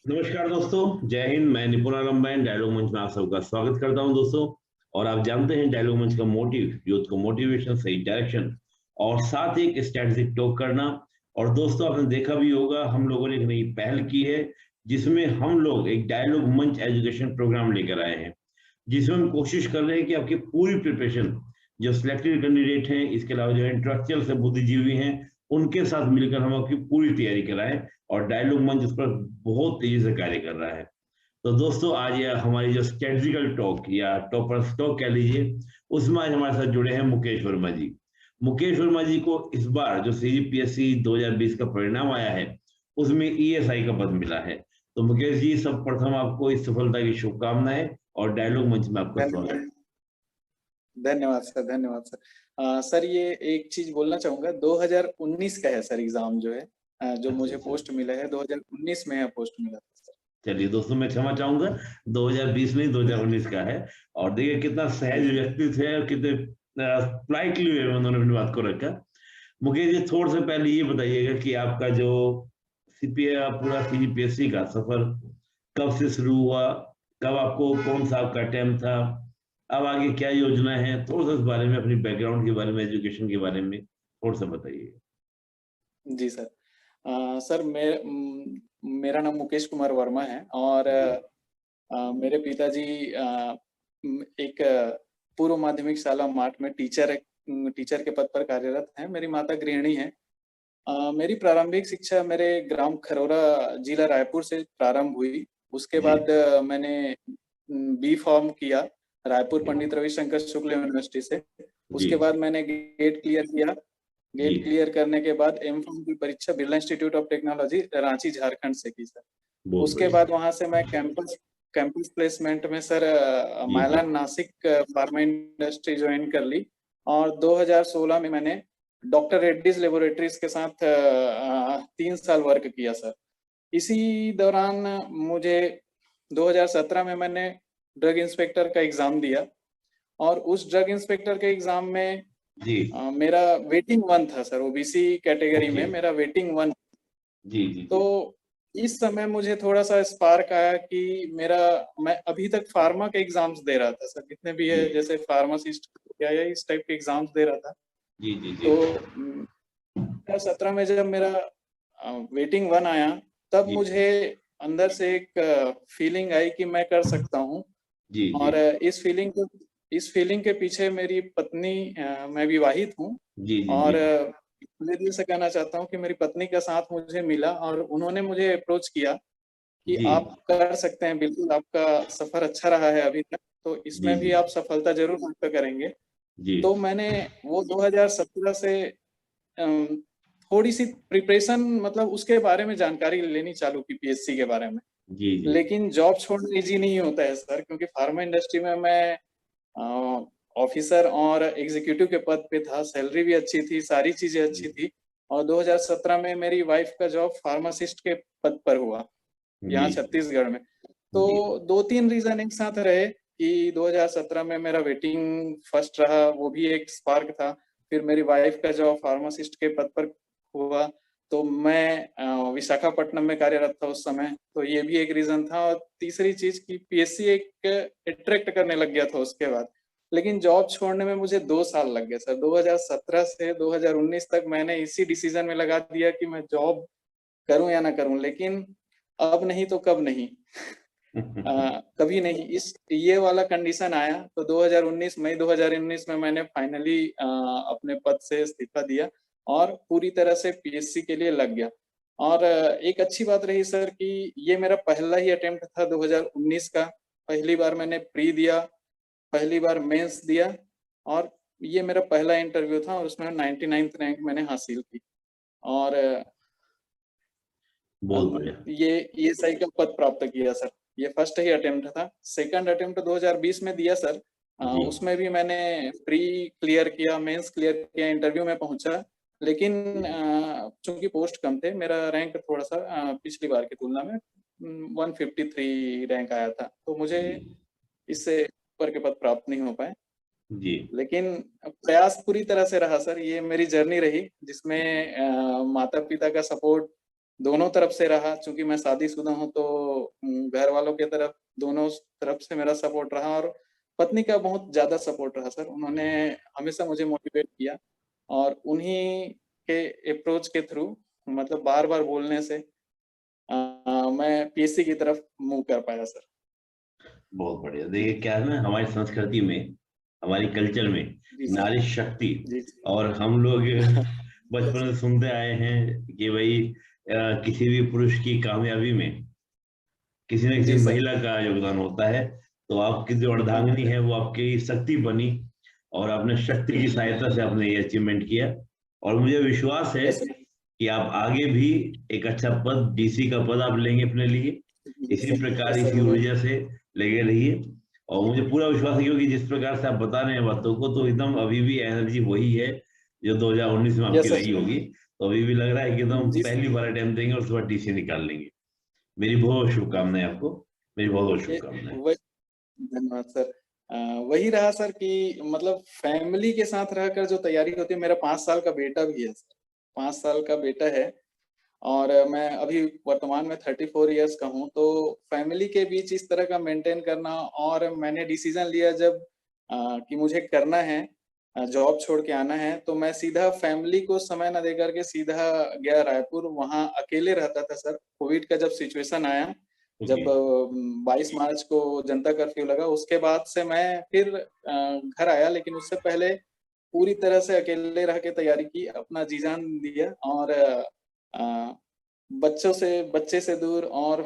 नमस्कार दोस्तों, जय हिंद। मैं निपुणानंद बैन डायलॉग मंच में आप सबका स्वागत करता हूं दोस्तों। और आप जानते हैं डायलॉग मंच का मोटिव यूथ को मोटिवेशन, सही डायरेक्शन और साथ ही एक स्ट्रेटेजिक टॉक करना। और दोस्तों, आपने देखा भी होगा, हम लोगों ने एक नई पहल की है जिसमें हम लोग एक डायलॉग मंच एजुकेशन प्रोग्राम लेकर आए हैं, जिसमें हम कोशिश कर रहे हैं कि आपकी पूरी प्रिपरेशन, जो सिलेक्टेड कैंडिडेट हैं, इसके अलावा जो इंटेलेक्चुअल से बुद्धिजीवी हैं, उनके साथ मिलकर हम आपकी पूरी तैयारी कराएं। और डायलॉग मंच उस पर बहुत तेजी से कार्य कर रहा है। तो दोस्तों, आज यह हमारी जो स्ट्रेटजिकल टॉक या टॉपर्स टॉक कह लीजिए, उसमें आज हमारे साथ जुड़े हैं मुकेश वर्मा जी। मुकेश वर्मा जी को इस बार जो सीजीपीएससी 2020 का परिणाम आया है, उसमें ईएसआई का पद मिला है। तो मुकेश जी, सब प्रथम आपको इस सफलता की शुभकामनाएं और डायलॉग मंच में आपका स्वागत है। धन्यवाद सर, धन्यवाद सर। सर, ये एक चीज बोलना चाहूंगा, 2019 का है सर एग्जाम जो है, जो मुझे पोस्ट मिला है 2019 में है, पोस्ट मिला था सर। चलिए दोस्तों, मैं क्षमा चाहूंगा, 2020 नहीं 2019 का है। और देखिए कितना सहज व्यक्तित्व है और कितने पोलाइटली वे में उन्होंने अपनी बात को रखा। मुकेश जी, थोड़ा से पहले ये बताइएगा कि आपका जो सीपीए पूरा सीजीपीएससी का सफर कब से शुरू हुआ, कब आपको कौन सा आपका अटेम्प्ट था, अब आगे क्या योजना है, थोड़ा सा इस बारे में, अपनी बैकग्राउंड के बारे में, एजुकेशन के बारे में थोड़ा सा बताइए। जी सर। सर, मेरा नाम मुकेश कुमार वर्मा है और मेरे पिताजी एक पूर्व माध्यमिक शाला माठ में टीचर के पद पर कार्यरत हैं। मेरी माता गृहिणी है। मेरी प्रारंभिक शिक्षा मेरे ग्राम खरौरा, जिला रायपुर से प्रारंभ हुई। उसके बाद मैंने बी फॉर्म किया रायपुर पंडित रविशंकर शुक्ल यूनिवर्सिटी से। उसके बाद मैंने गेट क्लियर किया। गेट क्लियर करने के बाद एमफॉर्म की परीक्षा Birla institute of technology, Ranchi, Jharkhand से की सर। उसके बाद वहां से मैं कैंपस प्लेसमेंट में sir Mylan Nashik pharma industry join कर ली। और 2016 में मैंने डॉक्टर रेड्डीज लेबोरेटरीज के साथ 3 साल वर्क किया सर। इसी दौरान मुझे 2017 में मैंने ड्रग इंस्पेक्टर का एग्जाम दिया और उस ड्रग इंस्पेक्टर के एग्जाम में मेरा वेटिंग 1 था सर। ओबीसी कैटेगरी में मेरा वेटिंग 1। तो इस समय मुझे थोड़ा सा स्पार्क आया कि मैं अभी तक फार्मा के एग्जाम्स दे रहा था सर, जितने भी है, जैसे फार्मासिस्ट या इस टाइप के एग्जाम्स दे रहा था। तो 2017 में जब मेरा वेटिंग 1 आया, तब मुझे अंदर से एक फीलिंग आई कि मैं कर सकता हूँ। और इस फीलिंग के पीछे मेरी पत्नी, मैं विवाहित हूँ, और मैं दिल से कहना चाहता हूँ कि मेरी पत्नी का साथ मुझे मिला और उन्होंने मुझे अप्रोच किया कि आप कर सकते हैं, बिल्कुल आपका सफर अच्छा रहा है अभी तक, तो इसमें भी आप सफलता जरूर प्राप्त करेंगे। तो मैंने वो 2017 से थोड़ी सी प्रिपरेशन, मतलब उसके बारे में जानकारी लेनी चालू की, पीएससी के बारे में। लेकिन जॉब छोड़ना इजी नहीं होता है सर, क्योंकि फार्मा इंडस्ट्री में मैं ऑफिसर और एग्जीक्यूटिव के पद पे था, सैलरी भी अच्छी थी, सारी चीजें अच्छी थी। और 2017 में मेरी वाइफ का जॉब फार्मासिस्ट के पद पर हुआ यहाँ छत्तीसगढ़ में। तो 2-3 रीजन एक साथ रहे कि 2017 में मेरा वेटिंग फर्स्ट रहा, वो भी एक स्पार्क था। फिर मेरी वाइफ का जॉब फार्मासिस्ट के पद पर हुआ, तो मैं विशाखापट्टनम में कार्यरत था उस समय, तो ये भी एक रीजन था। और तीसरी चीज की पीएससी एक अट्रैक्ट करने लग गया था उसके बाद। लेकिन जॉब छोड़ने में मुझे 2 साल लग गए सर। 2017 से 2019 तक मैंने इसी डिसीजन में लगा दिया कि मैं जॉब करूं या ना करूं, लेकिन अब नहीं तो कब नहीं। कभी नहीं, ये वाला कंडीशन आया तो 2019 मई 2019 में मैंने फाइनली अपने पद से इस्तीफा दिया और पूरी तरह से पीएससी के लिए लग गया। और एक अच्छी बात रही सर कि ये मेरा पहला ही अटेम्प्ट था 2019 का। पहली बार मैंने प्री दिया, पहली बार मेंस दिया, और ये मेरा पहला इंटरव्यू था और उसमें 99th रैंक मैंने हासिल की। और ये सही का पद प्राप्त किया सर। ये फर्स्ट ही अटेम्प्ट था। सेकंड अटेम्प्ट 2020 में दिया सर। उसमें भी मैंने प्री क्लियर किया, मेंस क्लियर किया, इंटरव्यू में पहुंचा। लेकिन चूंकि पोस्ट कम थे, मेरा रैंक थोड़ा सा पिछली बार की तुलना में 153 रैंक आया था, तो मुझे इससे ऊपर के पद प्राप्त नहीं हो पाए। लेकिन प्रयास पूरी तरह से रहा सर। ये मेरी जर्नी रही जिसमें माता पिता का सपोर्ट, दोनों तरफ से रहा, चूंकि मैं शादीशुदा हूँ तो घर वालों के तरफ दोनों तरफ से मेरा सपोर्ट रहा और पत्नी का बहुत ज्यादा सपोर्ट रहा सर। उन्होंने हमेशा मुझे मोटिवेट किया और उन्हीं के अप्रोच के थ्रू, मतलब बार बार बोलने से मैं पीएससी की तरफ मूव कर पाया सर। बहुत बढ़िया। देखिए क्या है ना, हमारी संस्कृति में, हमारी कल्चर में जी सर। नारी शक्ति, जी जी। और हम लोग यस। बचपन से सुनते आए हैं कि भाई किसी भी पुरुष की कामयाबी में किसी न किसी जी सर। महिला का योगदान होता है। तो आपकी जो अर्धांगिनी है वो आपकी शक्ति बनी, और आपने शक्ति की सहायता से आपने ये अचीवमेंट किया। और मुझे विश्वास है यस सर। कि आप आगे भी एक अच्छा पद, डीसी का पद आप लेंगे अपने लिए। इसी प्रकार, यस सर, इसी वो। ऊर्जा से लगे रहिए। और मुझे पूरा विश्वास है, क्योंकि जिस प्रकार से आप बता रहे हैं बातों को, तो एकदम अभी भी एनर्जी वही है जो 2019 में आपकी यस रही सर। होगी। तो अभी भी लग रहा है कि एकदम जी पहली बार अटेम्प्ट देंगे और उसके बाद डीसी निकाल लेंगे। मेरी बहुत शुभकामनाएं आपको, मेरी बहुत बहुत ये शुभकामनाएं। वही। धन्यवाद सर। वही रहा सर कि मतलब फैमिली के साथ रहकर जो तैयारी होती है, मेरा 5 साल का बेटा भी है सर, 5 साल का बेटा है। और मैं अभी वर्तमान में 34 इयर्स का हूँ, तो फैमिली के बीच इस तरह का मेंटेन करना, और मैंने डिसीजन लिया जब कि मुझे करना है, जॉब छोड़ के आना है, तो मैं सीधा फैमिली को समय ना दे करके सीधा गया रायपुर, वहाँ अकेले रहता था सर। कोविड का जब सिचुएशन आया, ओके। जब 22 मार्च को जनता कर्फ्यू लगा, उसके बाद से मैं फिर घर आया, लेकिन उससे पहले पूरी तरह से अकेले रह के तैयारी की, अपना जी जान दिया, और अ, बच्चे से दूर और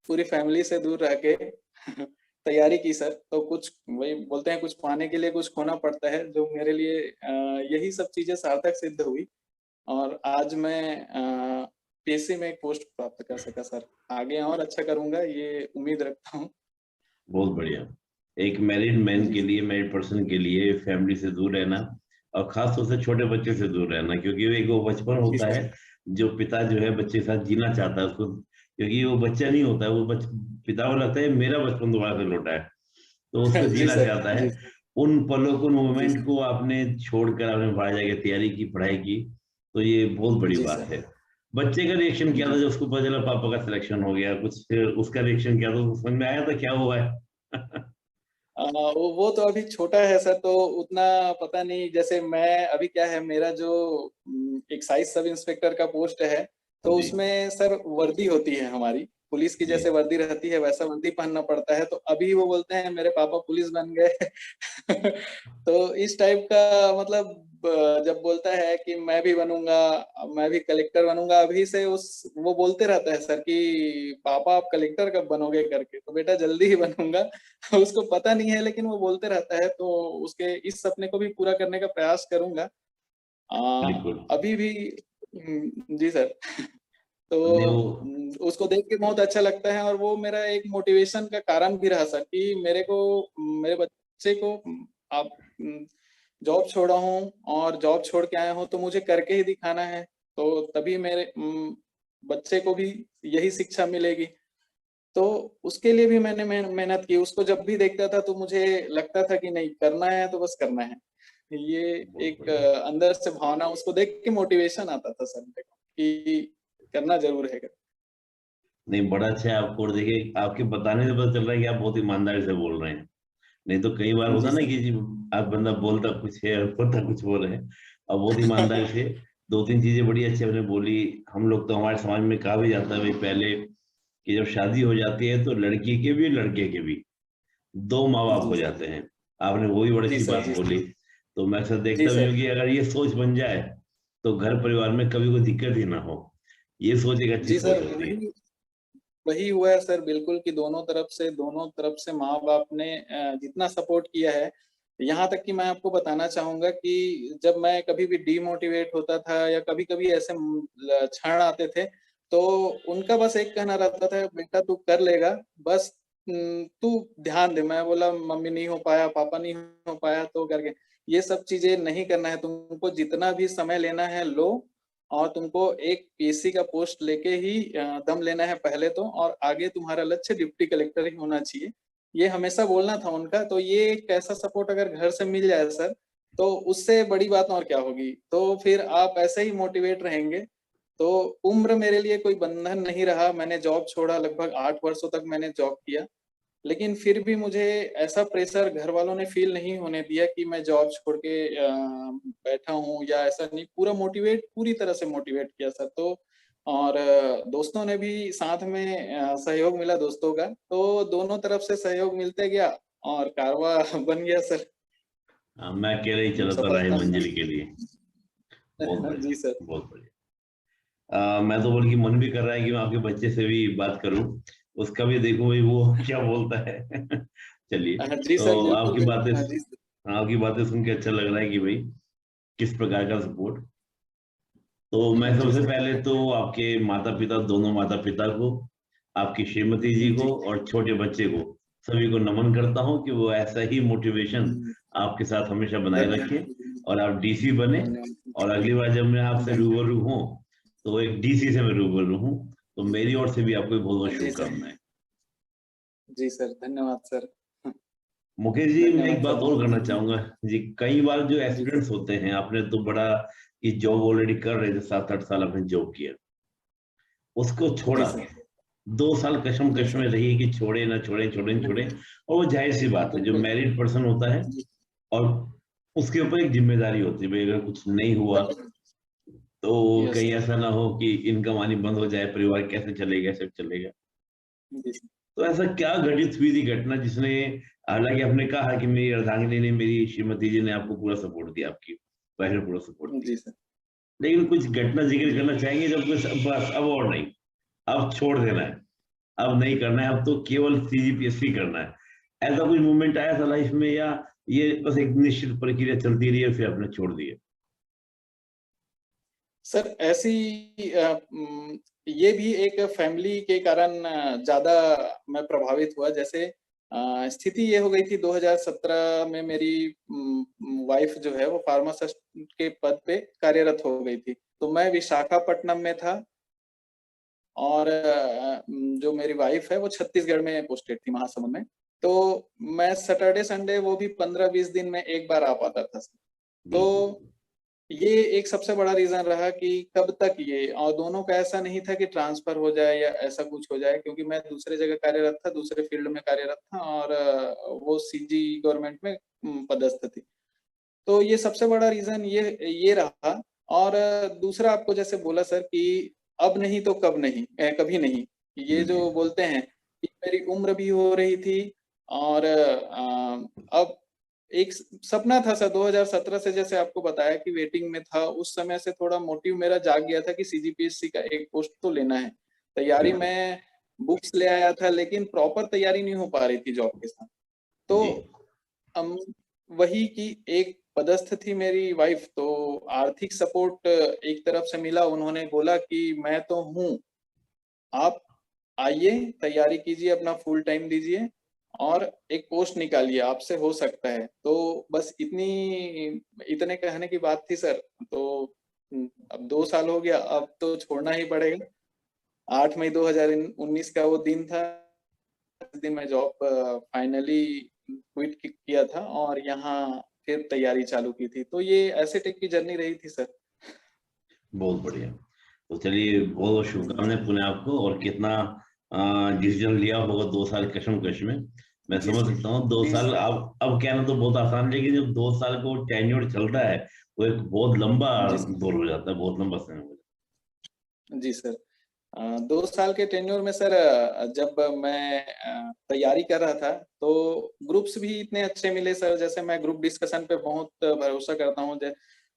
पूरी फैमिली से दूर रह के तैयारी की सर। तो कुछ वही बोलते हैं, कुछ पाने के लिए कुछ खोना पड़ता है, जो मेरे लिए यही सब चीजें सार्थक सिद्ध हुई, और आज मैं पीएससी में एक पोस्ट प्राप्त कर सका सर। आगे और अच्छा करूंगा, ये उम्मीद रखता हूँ। बहुत बढ़िया। एक मैरिड मैन जी के लिए, मैरिड पर्सन के लिए फैमिली से दूर रहना, और खास तौर से छोटे बच्चे से दूर रहना, क्योंकि वो एक वो बचपन जी होता सर। है जो पिता जो है बच्चे के साथ जीना चाहता है उसको, क्योंकि वो बच्चा नहीं होता है, वो पिता को लगता है मेरा बचपन दोबारा से लौटा है, तो उसको जी जीना सर। चाहता है। जी। उन पलों को, उन जी मोमेंट सर। को आपने छोड़कर आपने बाहर जाके तैयारी की, पढ़ाई की, तो ये बहुत बड़ी जी बात सर। है। बच्चे का रिएक्शन क्या था जी। जब उसको पता चला पापा का सिलेक्शन हो गया कुछ, फिर उसका रिएक्शन क्या था, उसको समझ में आया था क्या हुआ है? वो तो अभी छोटा है सर, तो उतना पता नहीं। जैसे मैं अभी क्या है, मेरा जो एक्साइज सब इंस्पेक्टर का पोस्ट है, तो जी उसमें सर वर्दी होती है हमारी, पुलिस की जी। जैसे वर्दी रहती है वैसा वर्दी पहनना पड़ता है। तो अभी वो बोलते हैं मेरे पापा पुलिस बन गए। तो इस टाइप का मतलब जब बोलता है कि मैं भी बनूंगा, मैं भी कलेक्टर बनूंगा, अभी से उस वो बोलते रहता है सर कि पापा आप कलेक्टर कब बनोगे करके, तो बेटा जल्दी ही बनूंगा। उसको पता नहीं है, लेकिन वो बोलते रहता है, तो उसके इस सपने को भी पूरा करने का प्रयास करूंगा। बिल्कुल। अभी भी जी सर। तो नहीं वो। उसको देख के बहुत अच्छा लगता है, और वो मेरा एक मोटिवेशन का कारण भी रहा सर कि मेरे बच्चे को आप जॉब छोड़ा हूँ और जॉब छोड़ के आया हूँ, तो मुझे करके ही दिखाना है, तो तभी मेरे बच्चे को भी यही शिक्षा मिलेगी। तो उसके लिए भी मैंने मेहनत की। उसको जब भी देखता था तो मुझे लगता था कि नहीं, करना है तो बस करना है। ये बहुत एक बढ़िया। अंदर से भावना, उसको देख के मोटिवेशन आता था सर मेरे को कि करना ज़रूर है। नहीं, बड़ा अच्छा है आपको, और देखिए आपके बताने से पता चल रहा है कि आप बहुत ईमानदारी से बोल रहे हैं। नहीं तो कई बार होता जी ना सर। कि जी, आप बंदा बोलता कुछ है और होता कुछ बोल रहे हैं। अब बहुत ईमानदारी से दो तीन चीजें बड़ी अच्छी आपने बोली। हम लोग तो, हमारे समाज में कहा भी जाता है भाई पहले, कि जब शादी हो जाती है तो लड़की के भी लड़के के भी दो माँ बाप जी हो सर। जाते हैं। आपने वो भी बड़ी जी अच्छी सर। बात जी बोली। सर। तो मैं अक्सर जी देखता भी सर। हूँ कि अगर ये सोच बन जाए तो घर परिवार में कभी कोई दिक्कत ही ना हो। ये सोच एक अच्छी जी सोच सर, होती है। वही वही हुआ है सर बिल्कुल, कि दोनों तरफ से माँ-बाप ने जितना सपोर्ट किया है, यहाँ तक कि मैं आपको बताना चाहूँगा कि जब मैं कभी भी डिमोटिवेट होता था या कभी-कभी ऐसे क्षण आते थे, तो उनका बस एक कहना रहता था, बेटा तू कर लेगा, बस तू ध्यान दे। मैं बोला मम्मी नहीं हो पाया, पापा नहीं हो पाया, तो करके ये सब चीजें नहीं करना है तुमको, जितना भी समय लेना है लो, और तुमको एक पीएससी का पोस्ट लेके ही दम लेना है पहले तो, और आगे तुम्हारा लक्ष्य डिप्टी कलेक्टर ही होना चाहिए। ये हमेशा बोलना था उनका। तो ये एक ऐसा सपोर्ट अगर घर से मिल जाए सर, तो उससे बड़ी बात और क्या होगी। तो फिर आप ऐसे ही मोटिवेट रहेंगे, तो उम्र मेरे लिए कोई बंधन नहीं रहा। मैंने जॉब छोड़ा, लगभग 8 वर्षों तक मैंने जॉब किया। लेकिन फिर भी मुझे ऐसा प्रेशर घर वालों ने फ़ील नहीं होने दिया कि मैं जॉब छोड़ के बैठा हूँ या ऐसा नहीं, पूरी तरह से मोटिवेट किया सर। तो और दोस्तों ने भी साथ में सहयोग मिला दोस्तों का, तो दोनों तरफ से सहयोग मिलते गया और कारवां बन गया सर। मैं अकेले ही चला था राही सफलता मंजिल के लिए। बहुत बढ़िया, जी सर। बहुत बढ़िया। मैं तो बल्कि मन भी कर रहा है कि मैं आपके बच्चे से भी बात करूं, उसका भी देखूं भाई वो क्या बोलता है। चलिए, जी सर, तो बिल्कुल, बिल्कुल। हाँ जी सर। आपकी बातें सुन के अच्छा लग रहा है कि भाई किस प्रकार का सपोर्ट। तो मैं जी सबसे सर। पहले तो आपके माता पिता, दोनों माता पिता को, आपकी श्रीमती जी को जी। और छोटे बच्चे को, सभी को नमन करता हूं कि वो ऐसा ही मोटिवेशन आपके साथ हमेशा बनाए रखें धन्यवाद, और आप डीसी बने। धन्यवाद, और अगली बार जब मैं आपसे धन्यवाद। रूबरू हूँ तो एक डीसी से मैं रूबरू हूँ। तो मेरी ओर से भी आपको बहुत बहुत जी सर। शुभकामनाएं। जी सर, धन्यवाद सर। मुकेश जी, मैं एक धन्यवाद सर, बात और बहुत करना बहुत। चाहूंगा जी। कई बार जो जी सर। एस्पिरेंट्स होते हैं, आपने तो बड़ा ये जॉब ऑलरेडी कर रहे थे, 7-8 साल आपने जॉब किया, उसको जी छोड़ा, सर। 2 साल जी कश्म सर। में रही कि छोड़े ना छोड़े, छोड़े ना छोड़े। और वो जाहिर सी बात है, जो बिल्कुल। मैरिड पर्सन होता है जी। और उसके ऊपर एक जिम्मेदारी होती है भाई, अगर कुछ नहीं हुआ तो यस कहीं सर। ऐसा ना हो कि इनकम आनी बंद हो जाए, परिवार कैसे चलेगा, सब चलेगा। जी सर। तो ऐसा क्या घटित हुई थी घटना जिसने, हालांकि आपने कहा कि मेरी अर्धांगिनी ने, मेरी श्रीमती जी ने आपको पूरा सपोर्ट दिया, आपकी वाइफ ने पूरा सपोर्ट जी दिया, सर। लेकिन कुछ घटना जिक्र करना चाहेंगे जब बस बस अब और नहीं, अब छोड़ देना है, अब नहीं करना है, अब तो केवल सीजीपीएससी करना है, ऐसा कोई मूवमेंट आया था लाइफ में, या ये बस एक निश्चित प्रक्रिया चलती रही है फिर आपने छोड़ दिया? सर ऐसी ये भी एक फैमिली के कारण ज़्यादा मैं प्रभावित हुआ। जैसे स्थिति ये हो गई थी 2017 में, मेरी वाइफ जो है वो फार्मासिस्ट के पद पे कार्यरत हो गई थी। तो मैं विशाखापट्टनम में था और जो मेरी वाइफ है वो छत्तीसगढ़ में पोस्टेड थी, महासमुंद में। तो मैं सैटरडे संडे वो भी 15-20 दिन में एक बार आ पाता था। तो बिल्कुल। ये एक सबसे बड़ा रीज़न रहा कि कब तक ये, और दोनों का ऐसा नहीं था कि ट्रांसफ़र हो जाए या ऐसा कुछ हो जाए, क्योंकि मैं दूसरे जगह कार्यरत था, दूसरे फ़ील्ड में कार्यरत था और वो सीजी गवर्नमेंट में पदस्थ थी। तो ये सबसे बड़ा रीज़न ये रहा। और दूसरा आपको जैसे बोला सर कि अब नहीं तो कब नहीं, कभी नहीं। ये जी। जो बोलते हैं कि मेरी उम्र भी हो रही थी और अब एक सपना था सर 2017 से, जैसे आपको बताया कि वेटिंग में था, उस समय से थोड़ा मोटिव मेरा जाग गया था कि सीजीपीएससी का एक पोस्ट तो लेना है। तैयारी बिल्कुल। मैं बुक्स ले आया था, लेकिन प्रॉपर तैयारी नहीं हो पा रही थी जॉब के साथ। तो जी। अम, वही कि एक पदस्थ थी मेरी वाइफ, तो आर्थिक सपोर्ट एक तरफ से मिला। उन्होंने बोला कि मैं तो हूँ, आप आइए, तैयारी कीजिए, अपना फुल टाइम दीजिए और एक पोस्ट निकालिए, आपसे हो सकता है। तो बस इतने कहने की बात थी सर। तो अब 2 साल हो गया, अब तो छोड़ना ही पड़ेगा। 8 मई 2019 का वो दिन था, जिस दिन मैं जॉब फाइनली क्विट किया था और यहाँ फिर तैयारी चालू की थी। तो ये ऐसे टाइप की जर्नी रही थी सर। बहुत बढ़िया। तो चलिए, बहुत बहुत शुभकामनाएं पुनः आपको। और कितना डिसीजन लिया होगा 2 साल कशमकश में, मैं जी समझ सर। सकता हूँ। दो जी साल सर। अब कहना तो बहुत आसान, लेकिन जब 2 साल को टेन्योर चलता है वो एक बहुत लंबा जी सर। दौर हो जाता है, बहुत लंबा समय हो जी सर। 2 साल के टेन्योर में सर, जब मैं तैयारी कर रहा था, तो ग्रुप्स भी इतने अच्छे मिले सर। जैसे मैं ग्रुप डिस्कशन पे बहुत भरोसा करता हूँ।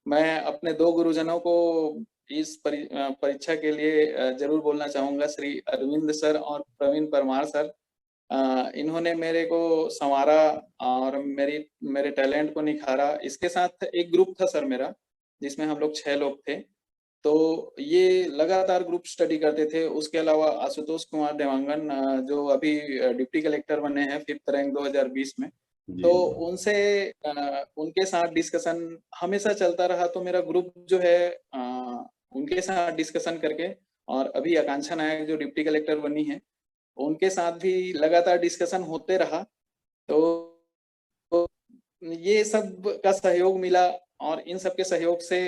मैं अपने 2 गुरुजनों को इस परीक्षा के लिए ज़रूर बोलना चाहूँगा, श्री अरविंद सर और प्रवीण परमार सर। इन्होंने मेरे को सँवारा और मेरे टैलेंट को निखारा। इसके साथ एक ग्रुप था सर मेरा, जिसमें हम लोग 6 लोग थे। तो ये लगातार ग्रुप स्टडी करते थे। उसके अलावा आशुतोष कुमार देवांगन, जो अभी डिप्टी कलेक्टर बने हैं 5th रैंक 2020 में। जी। तो उनसे उनके साथ डिस्कशन हमेशा चलता रहा। तो मेरा ग्रुप जो है उनके साथ डिस्कशन करके, और अभी आकांक्षा नायक जो डिप्टी कलेक्टर बनी है, उनके साथ भी लगातार डिस्कशन होते रहा। तो ये सब का सहयोग मिला और इन सब के सहयोग से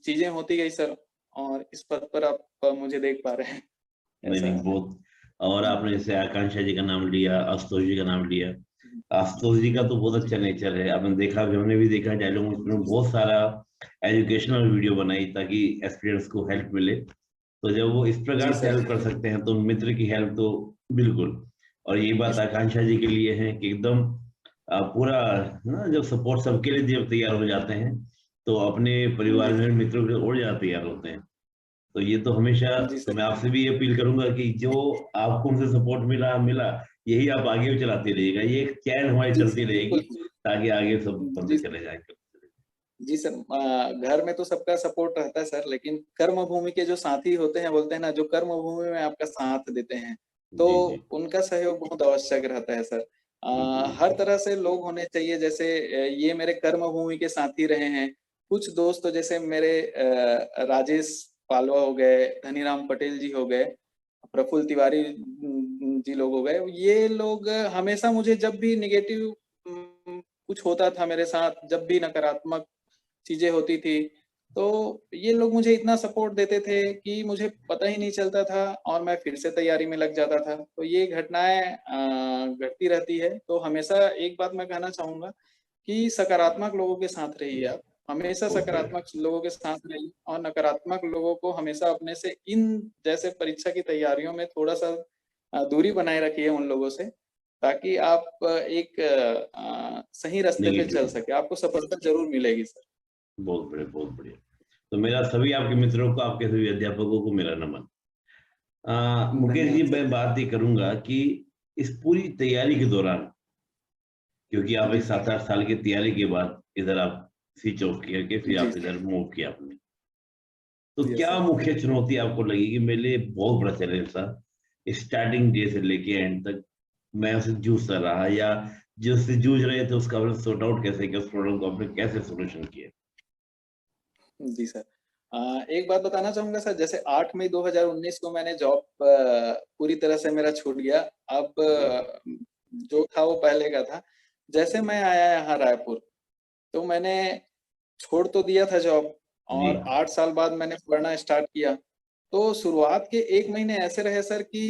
चीज़ें होती गई सर। और इस पद पर आप मुझे देख पा रहे हैं। नहीं ऐसा नहीं, बहुत। और आपने जैसे आकांक्षा जी का नाम लिया, आशुतोष जी का नाम लिया। आशुतोष जी का तो बहुत जी, अच्छा नेचर है, आपने देखा भी, हमने भी देखा डायलॉग में जी, बहुत सारा एजुकेशनल वीडियो बनाई ताकि एस्पिरेंट्स को हेल्प मिले। तो जब वो इस जी प्रकार से सर। हेल्प कर सकते हैं तो मित्र की हेल्प तो बिल्कुल। और ये बात आकांक्षा जी के लिए है कि एकदम पूरा ना, जब सपोर्ट सबके लिए जब तैयार हो जाते हैं तो अपने परिवार जी में सर। मित्रों के और ज्यादा तैयार होते हैं। तो ये तो हमेशा, जी तो सर। मैं आपसे भी अपील करूंगा कि जो आपको उनसे सपोर्ट मिला मिला, यही आप आगे भी चलाते रहिएगा, ये एक चैन हमारी जी चलती सर, रहेगी बिल्कुल। ताकि आगे सब जी बनते सर। चले जाएंगे। जी सर, घर में तो सबका सपोर्ट रहता है सर, लेकिन कर्म भूमि के जो साथी होते हैं, बोलते हैं ना, जो कर्म भूमि में आपका साथ देते हैं, तो जी जी, उनका सहयोग बहुत आवश्यक रहता है सर। बिल्कुल हर बिल्कुल। तरह से लोग होने चाहिए, जैसे ये मेरे कर्म भूमि के साथी रहे हैं। कुछ दोस्त तो जैसे मेरे राजेश पालवा हो गए, धनीराम पटेल जी हो गए, प्रफुल्ल तिवारी जी लोग हो गए। ये लोग हमेशा मुझे जब भी नेगेटिव कुछ होता था मेरे साथ, जब भी नकारात्मक चीज़ें होती थी, तो ये लोग मुझे इतना सपोर्ट देते थे कि मुझे पता ही नहीं चलता था और मैं फिर से तैयारी में लग जाता था। तो ये घटनाएँ घटती रहती है, तो हमेशा एक बात मैं कहना चाहूँगा कि सकारात्मक लोगों के साथ रहिए आप। हमेशा बहुत बढ़िया। सकारात्मक लोगों के साथ रहिए और नकारात्मक लोगों को हमेशा अपने से, इन जैसे परीक्षा की तैयारियों में थोड़ा-सा दूरी बनाए रखिए उन लोगों से, ताकि आप एक सही रास्ते पे चल नेगेटिव। सकें। आपको सफलता ज़रूर मिलेगी सर। बहुत बढ़िया, बहुत बढ़िया। तो मेरा सभी आपके मित्रों को, आपके सभी अध्यापकों को मेरा नमन। मुकेश जी, धन्यवाद सर। मैं बात ये करूंगा कि इस पूरी तैयारी के दौरान, क्योंकि आप जी एक सर। 7-8 साल की तैयारी के बाद इधर आप स्विच ऑफ किया के फिर जी आप इधर सर। मूव किया आपने, तो यस क्या सर। मुख्य चुनौती आपको लगी कि मेरे लिए बहुत बड़ा चैलेंज था स्टार्टिंग डे से लेके एंड तक, मैं उसे जूझता रहा, या जो उससे जूझ रहे थे उसका आपने सॉर्ट आउट कैसे किया, उस प्रॉब्लम को आपने कैसे सोल्यूशन किया? जी सर। एक बात बताना चाहूँगा सर, जैसे 8 मई 2019 को मैंने जॉब पूरी तरह से मेरा छूट गया। अब जी जो था वो पहले का था। जैसे मैं आया यहाँ रायपुर, तो मैंने छोड़ तो दिया था जॉब जी और 8 साल बाद मैंने पढ़ना स्टार्ट किया। तो शुरुआत के 1 महीने ऐसे रहे सर कि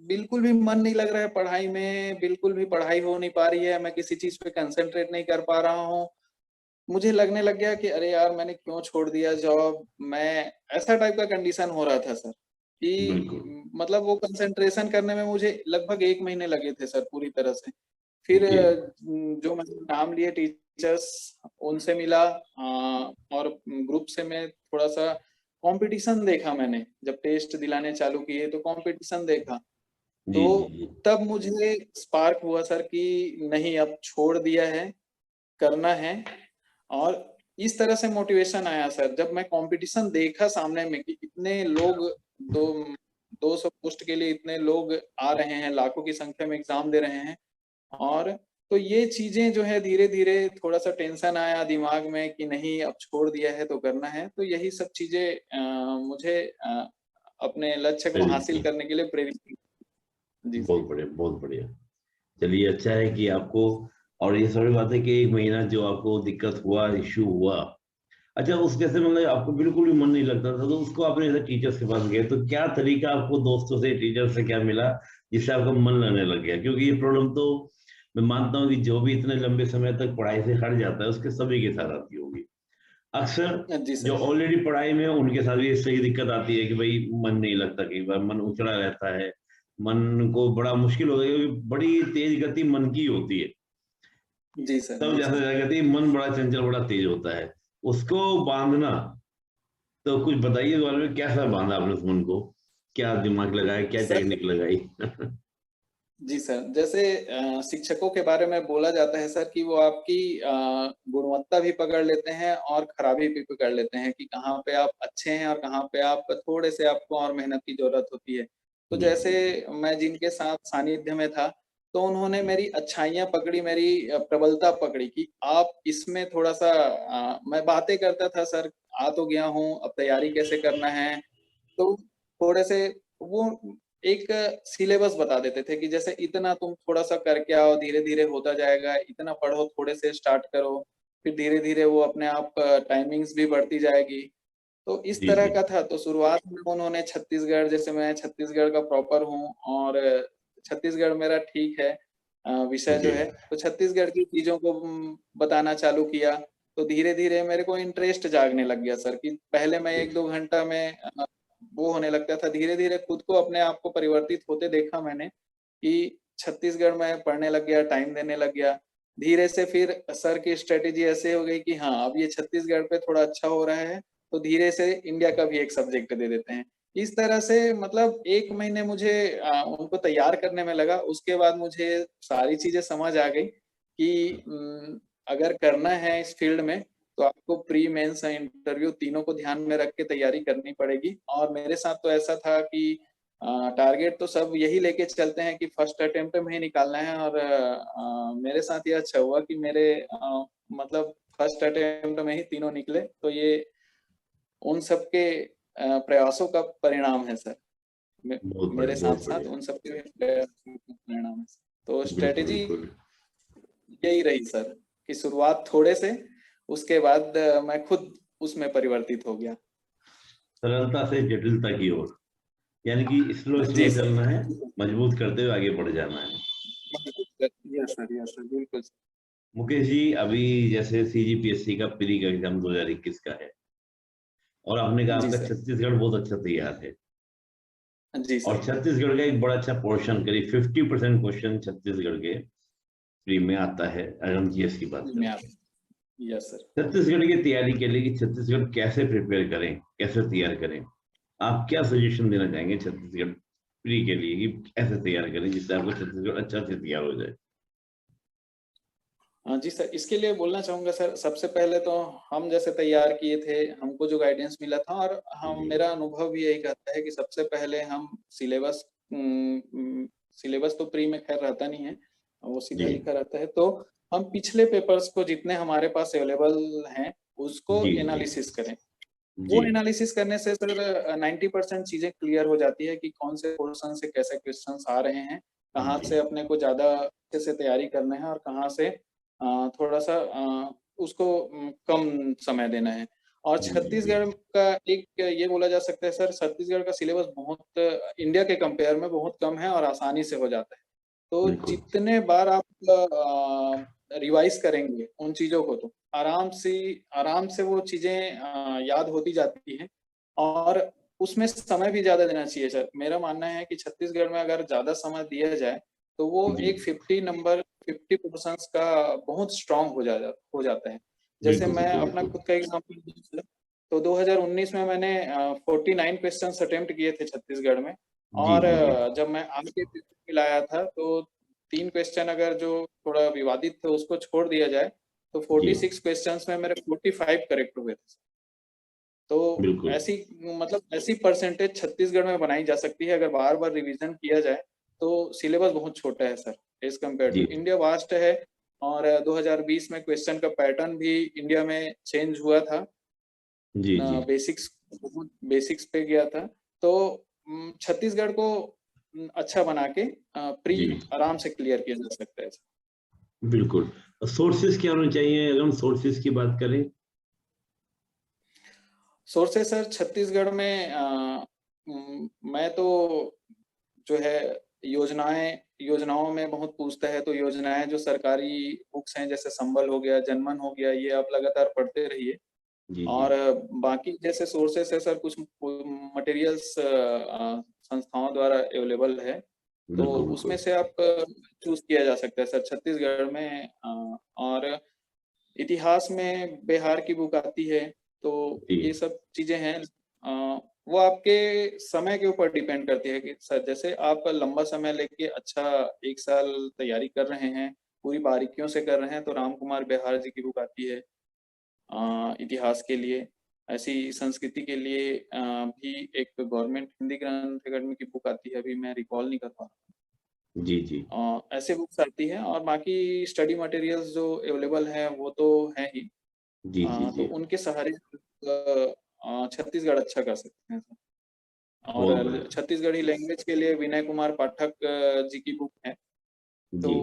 बिल्कुल भी मन नहीं लग रहा है पढ़ाई में, बिल्कुल भी पढ़ाई हो नहीं पा रही है, मैं किसी चीज़ पे कंसंट्रेट नहीं कर पा रहा हूँ। मुझे लगने लग गया कि अरे यार! मैंने क्यों छोड़ दिया जॉब? मैं ऐसा टाइप का कंडीशन हो रहा था सर, कि बिल्कुल। मतलब वो कंसंट्रेशन करने में मुझे लगभग 1 महीने लगे थे सर पूरी तरह से। फिर ओके। जो मैंने नाम लिए टीचर्स, उनसे मिला, और ग्रुप से मैं थोड़ा-सा कॉम्पिटिशन देखा मैंने, जब टेस्ट दिलाने चालू किए तो कॉम्पिटिशन देखा। जी जी तो जी। तब मुझे स्पार्क हुआ सर कि नहीं, अब छोड़ दिया है, करना है। और इस तरह से मोटिवेशन आया सर, जब मैं कॉम्पिटिशन देखा सामने में कि इतने लोग, दो 200 पोस्ट के लिए इतने लोग आ रहे हैं, लाखों की संख्या में एग्ज़ाम दे रहे हैं। और तो ये चीज़ें जो है धीरे-धीरे थोड़ा-सा टेंशन आया दिमाग में कि नहीं, अब छोड़ दिया है तो करना है। तो यही सब चीज़ें मुझे अपने लक्ष्य को प्रेरित हासिल किए। करने के लिए प्रेरित की। जी सर। बहुत बढ़िया, बहुत बढ़िया। चलिए, अच्छा है कि आपको, और ये सभी बात है कि 1 महीना जो आपको दिक्कत हुआ, इश्यू हुआ, अच्छा उस कैसे, मतलब आपको बिल्कुल भी मन नहीं लगता था तो उसको आपने ऐसे टीचर्स के पास गए, तो क्या तरीका आपको दोस्तों से, टीचर से क्या मिला जिससे आपका मन लगने लग गया? क्योंकि ये प्रॉब्लम तो मैं मानता हूँ कि जो भी इतने लंबे समय तक पढ़ाई से हट जाता है उसके सभी के साथ आती होगी। अक्सर जी जो सर। ऑलरेडी पढ़ाई में है उनके साथ भी सही दिक्कत आती है कि भाई मन नहीं लगता, कई बार मन उचड़ा रहता है, मन को बड़ा मुश्किल होता है क्योंकि बड़ी तेज गति मन की होती है। जी सर। तब जी जैसे सर। गति, मन बड़ा चंचल, बड़ा तेज होता है, उसको बांधना। तो कुछ बताइए इस बारे में, कैसा बांधा आपने उस मन को? क्या दिमाग लगाया, क्या सर। टेक्निक लगाई? जी सर, जैसे शिक्षकों के बारे में बोला जाता है सर कि वो आपकी गुणवत्ता भी पकड़ लेते हैं और खराबी भी पकड़ लेते हैं कि कहाँ पे आप अच्छे हैं और कहाँ पे आप थोड़े-से, आपको और मेहनत की ज़रूरत होती है। तो बिल्कुल जैसे बिल्कुल। मैं जिनके साथ सानिध्य में था, तो उन्होंने मेरी अच्छाइयाँ पकड़ी, मेरी प्रबलता पकड़ी कि आप इसमें थोड़ा-सा, मैं बातें करता था सर, आ तो गया हूँ, अब तैयारी कैसे करना है? तो थोड़े से वो एक सिलेबस बता देते थे कि जैसे इतना तुम थोड़ा-सा करके आओ, धीरे-धीरे होता जाएगा, इतना पढ़ो, थोड़े से स्टार्ट करो, फिर धीरे-धीरे वो अपने आप टाइमिंग्स भी बढ़ती जाएगी। तो इस जी तरह जी का था। तो शुरुआत में उन्होंने छत्तीसगढ़, जैसे मैं छत्तीसगढ़ का प्रॉपर हूँ और छत्तीसगढ़ मेरा ठीक है विषय जी जो है, तो छत्तीसगढ़ की चीज़ों को बताना चालू किया। तो धीरे-धीरे मेरे को इंटरेस्ट जागने लग गया सर, कि पहले मैं 1-2 घंटा में वो होने लगता था। धीरे-धीरे खुद को, अपने आप को परिवर्तित होते देखा मैंने, कि छत्तीसगढ़ में पढ़ने लग गया, टाइम देने लग गया। धीरे से फिर सर की स्ट्रैटेजी ऐसे हो गई कि हाँ, अब ये छत्तीसगढ़ पे थोड़ा अच्छा हो रहा है, तो धीरे से इंडिया का भी एक सब्जेक्ट दे देते हैं। इस तरह से मतलब 1 महीने मुझे उनको तैयार करने में लगा। उसके बाद मुझे सारी चीज़ें समझ आ गई कि अगर करना है इस फ़ील्ड में, तो आपको प्री, मेंस, इंटरव्यू तीनों को ध्यान में रख के तैयारी करनी पड़ेगी। और मेरे साथ तो ऐसा था कि टारगेट तो सब यही लेके चलते हैं कि फर्स्ट अटेम्प्ट में ही निकालना है, और मेरे साथ ये अच्छा हुआ कि मेरे मतलब फर्स्ट अटेम्प्ट में ही तीनों निकले। तो ये उन सब के प्रयासों का परिणाम है सर। मे बहुत मेरे बढ़िया, बहुत साथ-साथ बढ़िया। उन सब के प्रयासों का परिणाम है। तो बिल्कुल स्ट्रैटेजी बिल्कुल। यही रही सर, कि शुरुआत थोड़े से, उसके बाद मैं खुद उसमें परिवर्तित हो गया। सरलता से जटिलता की ओर, यानी कि स्लो जी स्लो सर। चलना है, मजबूत करते हुए आगे बढ़ जाना है। यस सर, बिल्कुल। मुकेश जी, अभी जैसे सीजीपीएससी का प्री का एग्जाम 2021 का है, और आपने कहा जी आपका सर। छत्तीसगढ़ बहुत अच्छा तैयार है, जी और सर। छत्तीसगढ़ का एक बड़ा अच्छा पोर्शन, करीब 50% क्वेश्चन छत्तीसगढ़ के प्री में आता है, अगर हम जीएस की बात मैं करें। आप यस सर। छत्तीसगढ़ की तैयारी के लिए कि छत्तीसगढ़ कैसे प्रिपेयर करें, कैसे तैयार करें, आप क्या सजेशन देना चाहेंगे छत्तीसगढ़ प्री के लिए कि कैसे तैयार करें जिससे आपको छत्तीसगढ़ अच्छा से तैयार हो जाए? हाँ जी सर, इसके लिए बोलना चाहूँगा सर, सबसे पहले तो हम जैसे तैयार किए थे, हमको जो गाइडेंस मिला था, और हम जी मेरा अनुभव भी यही कहता है कि सबसे पहले हम सिलेबस तो प्री में खैर रहता नहीं है, वो सीधा जी लिखा रहता है। तो हम पिछले पेपर्स को जितने हमारे पास अवेलेबल हैं, उसको जी जी एनालिसिस करें। जी वो एनालिसिस करने से सर 90% चीज़ें क्लियर हो जाती है कि कौन से पोर्शन से कैसे क्वेश्चन्स आ रहे हैं, कहाँ जी से अपने को ज़्यादा अच्छे से तैयारी करना है, और कहाँ से थोड़ा-सा उसको कम समय देना है। और जी जी जी छत्तीसगढ़ का एक ये बोला जा सकता है सर, छत्तीसगढ़ का सिलेबस बहुत इंडिया के कंपेयर में बहुत कम है और आसानी से हो जाता है। तो बिल्कुल जितने बार आप रिवाइज़ करेंगे उन चीज़ों को, तो आराम से वो चीज़ें याद होती जाती हैं, और उसमें समय भी ज़्यादा देना चाहिए सर। मेरा मानना है कि छत्तीसगढ़ में अगर ज़्यादा समय दिया जाए, तो वो जी एक 50 क्वेश्चन्स का बहुत स्ट्रॉन्ग हो जाता है। जैसे बिल्कुल मैं बिल्कुल अपना बिल्कुल। खुद का एग्ज़ाम्पल दूँ सर, तो 2019 में मैंने 49 क्वेश्चन्स अटेम्प्ट किए थे छत्तीसगढ़ में, जी और जी जी जब मैं आगे पेपर लाया था, तो 3 क्वेश्चन अगर जो थोड़ा विवादित थे उसको छोड़ दिया जाए, तो जी 46 क्वेश्चन्स में मेरे 45 करेक्ट हुए थे। तो बिल्कुल। ऐसी मतलब ऐसी परसेंटेज छत्तीसगढ़ में बनाई जा सकती है, अगर बार-बार रिवीजन किया जाए, तो सिलेबस बहुत छोटा है sir, as compared to JEE India vast है। और 2020 में क्वेश्चन का पैटर्न भी इंडिया में चेंज हुआ था। जी जी बेसिक्स बहुत बेसिक्स पे गया था। तो छत्तीसगढ़ को अच्छा बना के प्री जी आराम से क्लियर किया जा सकता है। बिल्कुल। सोर्सेज क्या होने चाहिए अगर हम सोर्सेज की बात करें? सोर्सेस सर छत्तीसगढ़ में मैं तो जो है योजनाओं में बहुत पूछता है, तो योजनाएँ जो सरकारी बुक्स हैं, जैसे संबल हो गया, जनमन हो गया, ये आप लगातार पढ़ते रहिए। जी जी और बाकी जैसे सोर्सेस है सर, कुछ मटेरियल्स संस्थाओं द्वारा अवेलेबल है, तो बिल्कुल उसमें बिल्कुल। से आप चूज़ किया जा सकता है सर छत्तीसगढ़ में। और इतिहास में बिहार की बुक आती है, तो जी ये सब चीज़ें हैं। वो आपके समय के ऊपर डिपेंड करती है कि सर, जैसे आप लंबा समय लेके अच्छा 1 साल तैयारी कर रहे हैं, पूरी बारीकियों से कर रहे हैं, तो राम कुमार बिहार जी की बुक आती है इतिहास के लिए। ऐसी संस्कृति के लिए भी एक गवर्नमेंट हिंदी ग्रंथ अकादमी की बुक आती है, अभी मैं रिकॉल नहीं कर पा रहा। जी जी ऐसे बुक्स आती हैं, और बाकी स्टडी मटेरियल्स जो अवेलेबल हैं वो तो हैं ही। जी जी तो जी उनके सहारे छत्तीसगढ़ अच्छा कर सकते हैं सर। बहुत और बढ़िया। छत्तीसगढ़ी लैंग्वेज के लिए विनय कुमार पाठक जी की बुक है। तो जी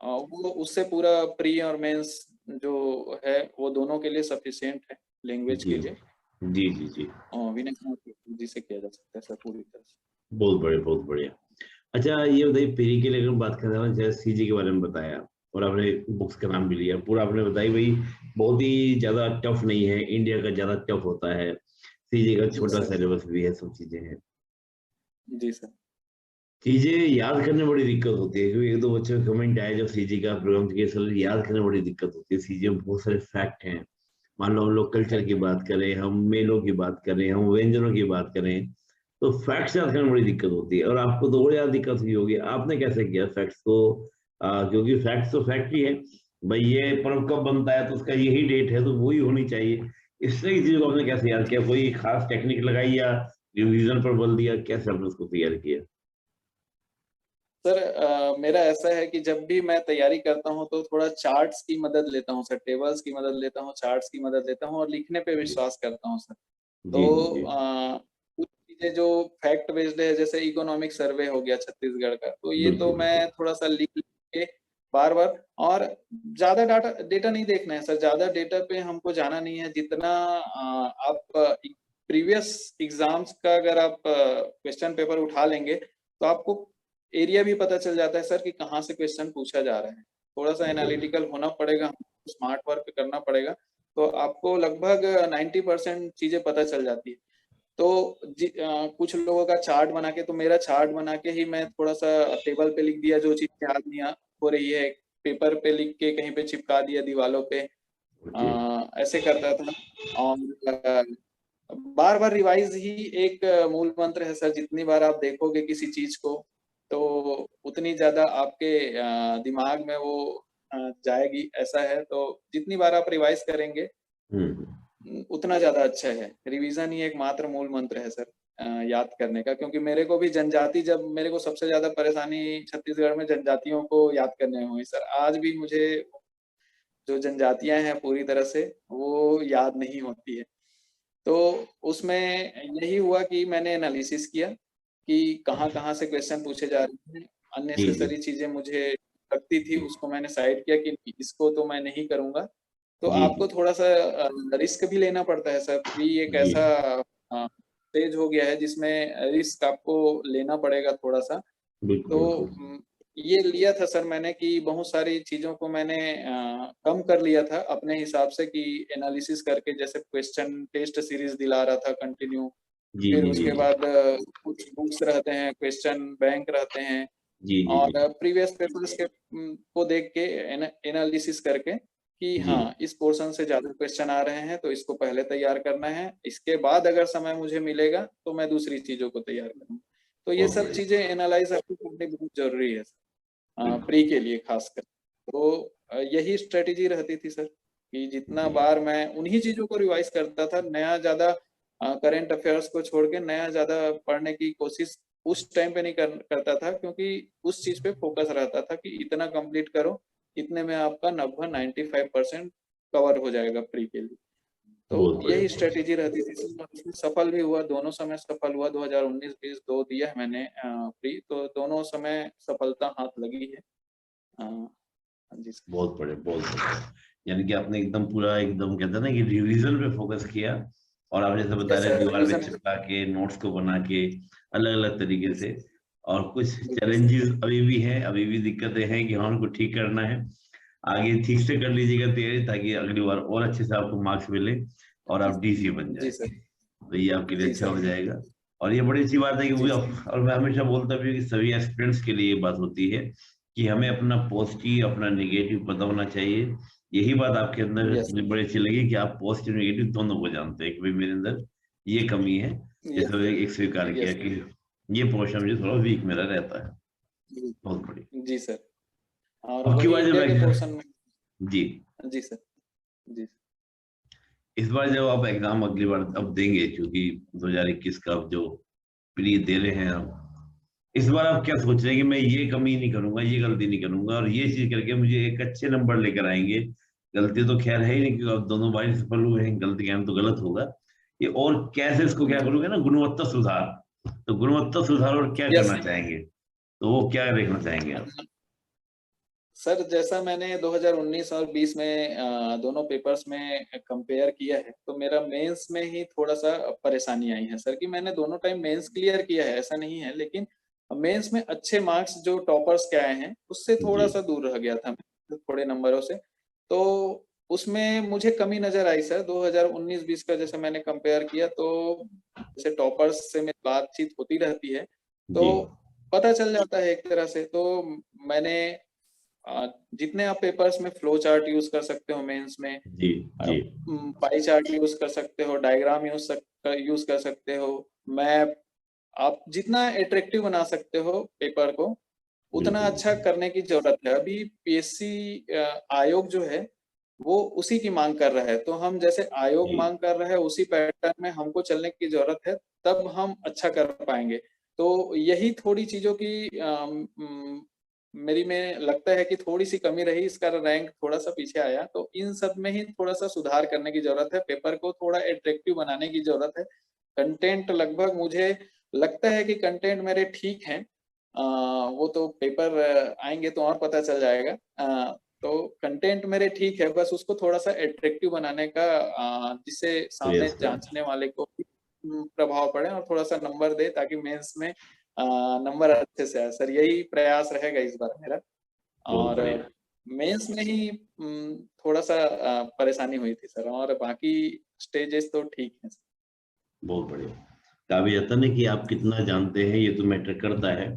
वो उससे पूरा प्री और मेंस जो है, वो दोनों के लिए सफिशिएंट है लैंग्वेज जी के लिए। जी जी जी। विनय कुमार जी से किया जा सकता है सर पूरी तरह से। बहुत बढ़िया, बहुत बढ़िया। अच्छा ये बताइए, पेरी के लिए अगर बात करें ना, जैसे सीजी के बारे में बताया और आपने बुक्स का नाम भी लिया, पूरा आपने बताई भाई, बहुत ही ज्यादा टफ नहीं है, इंडिया का ज्यादा टफ होता है, सीजी का जी छोटा सर। सिलेबस भी है, सब चीजें हैं। जी सर। चीजें याद करने में बड़ी दिक्कत होती है, क्योंकि एक दो बच्चों का कमेंट आया जब सीजी का प्रोग्राम के साथ, याद करने में बड़ी दिक्कत होती है। सीजी में बहुत सारे फैक्ट हैं। मान लो हम लोग कल्चर की बात करें, हम मेलों की बात करें, हम व्यंजनों की बात करें, तो फैक्ट्स याद करने में बड़ी दिक्कत होती है। और आपको तो और ज्यादा दिक्कत हुई होगी, आपने कैसे किया फैक्ट्स को? क्योंकि फैक्ट्स तो फैक्ट ही है भाई, ये पर्व कब बनता है तो उसका यही डेट है, तो वही होनी चाहिए। इस तरह की चीजों को आपने कैसे याद किया? कोई खास टेक्निक लगाई या रिवीजन पर बल दिया? कैसे आपने उसको तैयार किया? सर मेरा ऐसा है कि जब भी मैं तैयारी करता हूँ तो थोड़ा चार्ट्स की मदद लेता हूँ सर, टेबल्स की मदद लेता हूँ, चार्ट्स की मदद लेता हूँ और लिखने पे जी विश्वास करता हूँ सर। जी तो जी कुछ चीजें जो फैक्ट बेस्ड है, जैसे इकोनॉमिक सर्वे हो गया छत्तीसगढ़ का, तो ये तो बिल्कुल बिल्कुल। मैं थोड़ा सा लिख लिख के बार बार, और ज्यादा डाटा डेटा नहीं देखना है सर, ज्यादा डेटा पे हमको जाना नहीं है। जितना आप प्रीवियस एग्जाम्स का अगर आप क्वेश्चन पेपर उठा लेंगे तो आपको एरिया भी पता चल जाता है सर कि कहाँ से क्वेश्चन पूछा जा रहा है। थोड़ा सा एनालिटिकल होना पड़ेगा, स्मार्ट वर्क करना पड़ेगा, तो आपको लगभग 90% चीजें पता चल जाती है। तो कुछ लोगों का चार्ट बना के, तो मेरा चार्ट बना के ही मैं थोड़ा सा टेबल पे लिख दिया, जो चीज याद नहीं हो रही है पेपर पे लिख के कहीं पे चिपका दिया दीवालों पे, ओके। ऐसे करता था। और बार बार रिवाइज ही एक मूल मंत्र है सर। जितनी बार आप देखोगे किसी चीज को, तो उतनी ज्यादा आपके दिमाग में वो जाएगी, ऐसा है। तो जितनी बार आप रिवाइज करेंगे हम्म। उतना ज्यादा अच्छा है। रिवीजन ही एक मात्र मूल मंत्र है सर याद करने का। क्योंकि मेरे को भी जनजाति, जब मेरे को सबसे ज्यादा परेशानी छत्तीसगढ़ में जनजातियों को याद करने में हुई सर। आज भी मुझे जो जनजातियां हैं पूरी तरह से वो याद नहीं होती है। तो उसमें यही हुआ कि मैंने एनालिसिस किया कि कहाँ-कहाँ से क्वेश्चन पूछे जा रहे हैं। जी जी अननेसेसरी चीजें मुझे लगती थी, उसको मैंने साइड किया कि इसको तो मैं नहीं करूँगा। तो जी आपको जी थोड़ा-सा रिस्क भी लेना पड़ता है सर। फ्री एक जी। ऐसा स्टेज हो गया है जिसमें रिस्क आपको लेना पड़ेगा थोड़ा-सा। बिल्कुल तो बिल्कुल। ये लिया था सर मैंने कि बहुत सारी चीज़ों को मैंने कम कर लिया था अपने हिसाब से, कि एनालिसिस करके, जैसे क्वेश्चन टेस्ट सीरीज़ दिला रहा था कंटिन्यू। जी फिर जी जी उसके जी बाद कुछ बुक्स रहते हैं, क्वेश्चन बैंक रहते हैं, जी जी और जी प्रीवियस पेपर्स के को देख के एनालिसिस करके कि जी हाँ, इस पोर्शन से ज़्यादा क्वेश्चन आ रहे हैं तो इसको पहले तैयार करना है। इसके बाद अगर समय मुझे मिलेगा तो मैं दूसरी चीज़ों को तैयार करूँगा। तो ये बहुत सब बढ़िया। चीज़ें एनालाइज़ आपको करनी बहुत ज़रूरी है बिल्कुल। प्री के लिए खासकर। तो यही स्ट्रैटेजी रहती थी सर कि जितना जी बार मैं उन्हीं चीज़ों को रिवाइज़ करता था, नया ज़्यादा करंट अफेयर्स को छोड़ के नया ज़्यादा पढ़ने की कोशिश उस टाइम पे नहीं करता था, क्योंकि उस चीज़ पे फ़ोकस रहता था कि इतना कंप्लीट करो, इतने में आपका लगभग 95% कवर हो जाएगा प्री के लिए। तो बहुत बढ़िया, यही बहुत। स्ट्रैटेजी रहती थी सर, और उसमें सफल भी हुआ, दोनों समय सफल हुआ। 2019-20 2 दिया है मैंने प्री, तो दोनों समय सफलता हाथ लगी है। हाँ जी सर। बहुत बढ़िया, बहुत बढ़िया। यानी कि आपने एकदम पूरा, एकदम कहते हैं ना कि रिवीजन पे फोकस किया, और आप जैसे बता यस रहे हैं सर, दीवार पे रिवीजन। चिपका के, नोट्स को बना के, अलग अलग तरीके से। और कुछ जी सर। चैलेंजेस अभी भी हैं, अभी भी दिक्कतें हैं कि हाँ उनको ठीक करना है। आगे ठीक से कर लीजिएगा तैयारी, ताकि अगली बार और अच्छे से आपको मार्क्स मिले और आप डीसी बन जी जाए। सर। तो ये आपके लिए जी अच्छा सर। हो जाएगा। और ये बड़ी अच्छी बात है कि जी सर। और मैं हमेशा बोलता भी हूँ कि सभी एस्पिरेंट्स के लिए ये बात होती है कि हमें अपना पॉजिटिव, अपना नेगेटिव पता होना चाहिए। यही बात आपके अंदर यस। मुझे बड़ी अच्छी लगी कि आप पॉजिटिव नेगेटिव दोनों को जानते हैं कि भाई मेरे अंदर ये कमी है, यस जैसे सर। एक स्वीकार किया यस कि ये पोर्शन मुझे थोड़ा वीक मेरा रहता है। सर। बहुत बढ़िया। जी सर। और अब की वही बार जब इंडिया के पोर्शन में। जी, जी सर। जी। इस बार जब आप एग्जाम अगली बार अब देंगे, क्योंकि 2021 का अब जो प्री दे रहे हैं आप, इस बार आप क्या सोच रहे हैं कि मैं ये कमी नहीं करूंगा, ये गलती नहीं करूंगा, और ये चीज करके मुझे एक अच्छे नंबर लेकर आएंगे? गलती तो खैर है ही नहीं, क्योंकि आप दोनों बार ही सफल हुए हैं, गलती कहना तो गलत होगा। ये और कैसे इसको क्या जी। करोगे ना, गुणवत्ता सुधार। तो गुणवत्ता सुधार और क्या यस। करना चाहेंगे? तो वो क्या देखना चाहेंगे आप? सर जैसा मैंने 2019 और 20 में दोनों पेपर्स में कंपेयर किया है, तो मेरा मेंस में ही थोड़ा-सा परेशानी आई है सर, कि मैंने दोनों टाइम मेंस क्लियर किया है, ऐसा नहीं है, लेकिन मेंस में अच्छे मार्क्स जो टॉपर्स के आए हैं, उससे जी थोड़ा-सा दूर रह गया था मैं, थोड़े नंबरों से। तो उसमें मुझे कमी नज़र आई सर, 2019-20 का जैसे मैंने कंपेयर किया, तो जैसे टॉपर्स से मेरी बातचीत होती रहती है, जी तो पता चल जाता है एक तरह से। तो मैंने जितने आप पेपर्स में फ्लो चार्ट यूज़ कर सकते हो मेंस में, जी जी पाई चार्ट यूज़ कर सकते हो, डायग्राम यूज़ कर सकते हो, मैप, आप जितना अट्रैक्टिव बना सकते हो पेपर को, उतना बिल्कुल अच्छा करने की ज़रूरत है। अभी पीएससी आयोग जो है, वो उसी की माँग कर रहा है, तो हम जैसे आयोग जी माँग कर रहा है, उसी पैटर्न में हमको चलने की ज़रूरत है, तब हम अच्छा कर पाएँगे। तो यही थोड़ी चीज़ों की मेरी में लगता है कि थोड़ी-सी कमी रही, इसका रैंक थोड़ा-सा पीछे आया, तो इन सब में ही थोड़ा-सा सुधार करने की ज़रूरत है, पेपर को थोड़ा अट्रैक्टिव बनाने की ज़रूरत है। कंटेंट लगभग मुझे लगता है कि कंटेंट मेरे ठीक हैं। वो तो पेपर आएँगे तो और पता चल जाएगा। तो कंटेंट मेरे ठीक है, बस उसको थोड़ा-सा अट्रैक्टिव बनाने का जिससे सामने प्रयास करें। जाँचने वाले को भी प्रभाव पड़े और थोड़ा-सा नंबर दे, ताकि मेंस में नंबर अच्छे से आए। सर यही प्रयास रहेगा इस बार मेरा। बहुत और बढ़िया। मेंस में ही थोड़ा-सा परेशानी हुई थी सर, और बाकी स्टेजेस तो ठीक हैं। बहुत बढ़िया। कहा भी जाता है ना कि आप कितना जानते हैं ये तो मैटर करता है।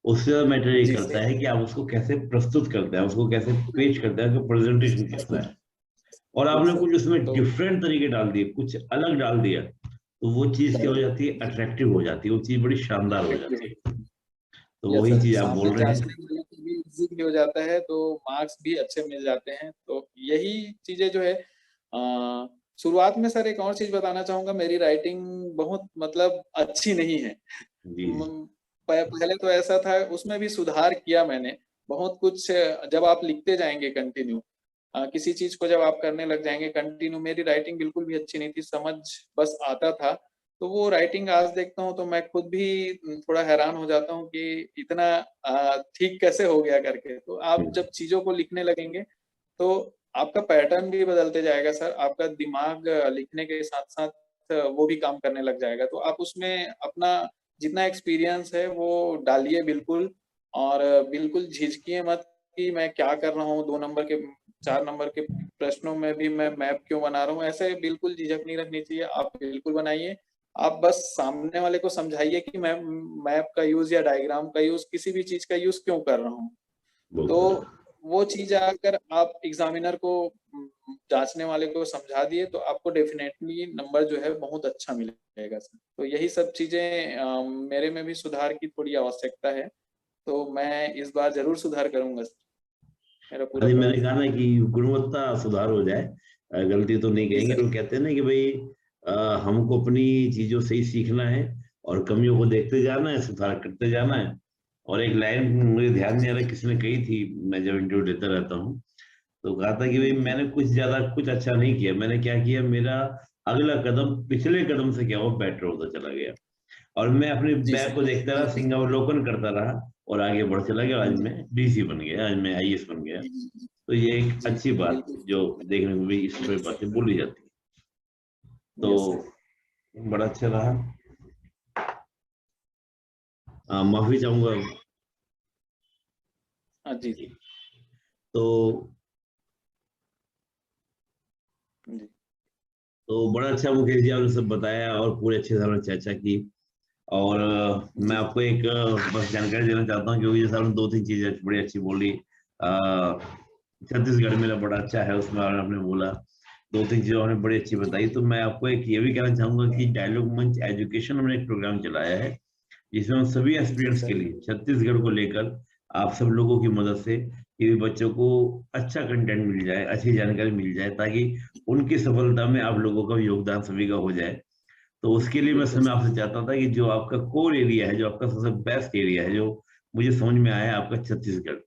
उससे ज़्यादा मैटर ये जी करता सर। है कि आप उसको कैसे प्रस्तुत करते हैं, उसको कैसे पेश करते हैं, आपका प्रेज़ेंटेशन कैसा है। और जी आपने सर। कुछ उसमें तो डिफरेंट तरीके डाल दिए, कुछ अलग डाल दिया, तो वो चीज़ क्या हो जाती है, अट्रैक्टिव हो जाती है, वो चीज़ बड़ी शानदार हो जाती है। तो यस वही सर, चीज़ आप सामने बोल रहे हैं। जाँचने वाले को भी ईज़ी भी हो जाता है, तो मार्क्स भी अच्छे मिल जाते हैं। तो यही चीज़ें जो है शुरुआत में सर एक और चीज़ बताना चाहूँगा, मेरी राइटिंग बहुत मतलब अच्छी नहीं है। जी, जी। उम, पहले तो ऐसा था, उसमें भी सुधार किया मैंने। बहुत कुछ जब आप लिखते जाएँगे कंटिन्यू, किसी चीज़ को जब आप करने लग जाएँगे कंटिन्यू, मेरी राइटिंग बिल्कुल भी अच्छी नहीं थी, समझ बस आता था। तो वो राइटिंग आज देखता हूँ तो मैं खुद भी थोड़ा हैरान हो जाता हूँ कि इतना ठीक कैसे हो गया करके। तो आप हुँ, जब चीज़ों को लिखने लगेंगे, तो आपका पैटर्न भी बदलते जाएगा सर, आपका दिमाग लिखने के साथ-साथ वो भी काम करने लग जाएगा। तो आप उसमें अपना जितना एक्सपीरियंस है वो डालिए बिल्कुल, और बिल्कुल झिझकिए मत कि मैं क्या कर रहा हूँ, 2 नंबर के 4 नंबर के प्रश्नों में भी मैं मैप क्यों बना रहा हूँ, ऐसे बिल्कुल झिझक नहीं रखनी चाहिए, आप बिल्कुल बनाइए। आप बस सामने वाले को समझाइए कि मैं मैप का यूज़ या डायग्राम का यूज़, किसी भी चीज़ का यूज़ क्यों कर रहा हूँ। बहुत तो बढ़िया। वो चीज़ अगर आप एग्ज़ामिनर को जाँचने वाले को समझा दिए, तो आपको डेफ़िनेटली नंबर जो है बहुत अच्छा मिलेगा सर। तो यही सब चीज़ें मेरे में भी सुधार की थोड़ी आवश्यकता है, तो मैं इस बार ज़रूर सुधार करूँगा सर, मेरा हाँ पूरा जी, मैंने प्रयास कहा है। ना कि गुणवत्ता सुधार हो जाए, गलती तो नहीं जी कहेंगे। सर। लोग कहते हैं ना कि भई अ, हमको अपनी चीज़ों से ही सीखना है और कमियों को देखते जाना है, सुधार करते जाना है। और एक लाइन मुझे ध्यान नहीं आ रहा किसने कही थी, मैं जब इंटरव्यू देता रहता हूँ, तो कहा था कि भई जी। मैंने कुछ ज़्यादा कुछ अच्छा नहीं किया, मैंने क्या किया, मेरा अगला कदम पिछले कदम से क्या हुआ बेटर होता चला गया। और मैं अपने जी बैक सर। को देखता रहा, सिंहावलोकन करता रहा और आगे बढ़ चला गया। आज मैं डीसी बन गया, आज मैं आईएएस बन गया। तो ये एक जी, अच्छी बात बिल्कुल। जो देखने को भी इस पे बातें बोली जाती है। तो यस सर। बड़ा अच्छा रहा। माफ़ी चाहूँगा। जी, जी। तो जी। बड़ा अच्छा मुकेश जी आपने सब बताया और पूरे अच्छे से हमने चर्चा की। और मैं जी, आपको एक बस जानकारी देना चाहता हूँ, क्योंकि जैसे आपने 2-3 चीज़ें बड़ी अच्छी बोली। छत्तीसगढ़ मेरा बड़ा अच्छा है, उसमें आपने बोला। 2-3 चीज़ें आपने बड़ी अच्छी बताई। तो मैं आपको एक ये भी कहना चाहूँगा कि डायलॉग मंच एजुकेशन हमने एक प्रोग्राम चलाया है, जिसमें हम सभी जी एस्पिरेंट्स के सर। लिए छत्तीसगढ़ को लेकर आप सब लोगों की मदद से कि बच्चों को अच्छा कंटेंट मिल जाए, अच्छी जानकारी मिल जाए, ताकि उनकी सफलता में आप लोगों का भी योगदान सभी का हो जाए। तो उसके लिए मैं बिल्कुल समय सर। आपसे चाहता था कि जो आपका कोर एरिया है, जो आपका सबसे बेस्ट एरिया है, जो मुझे समझ में आया आपका छत्तीसगढ़,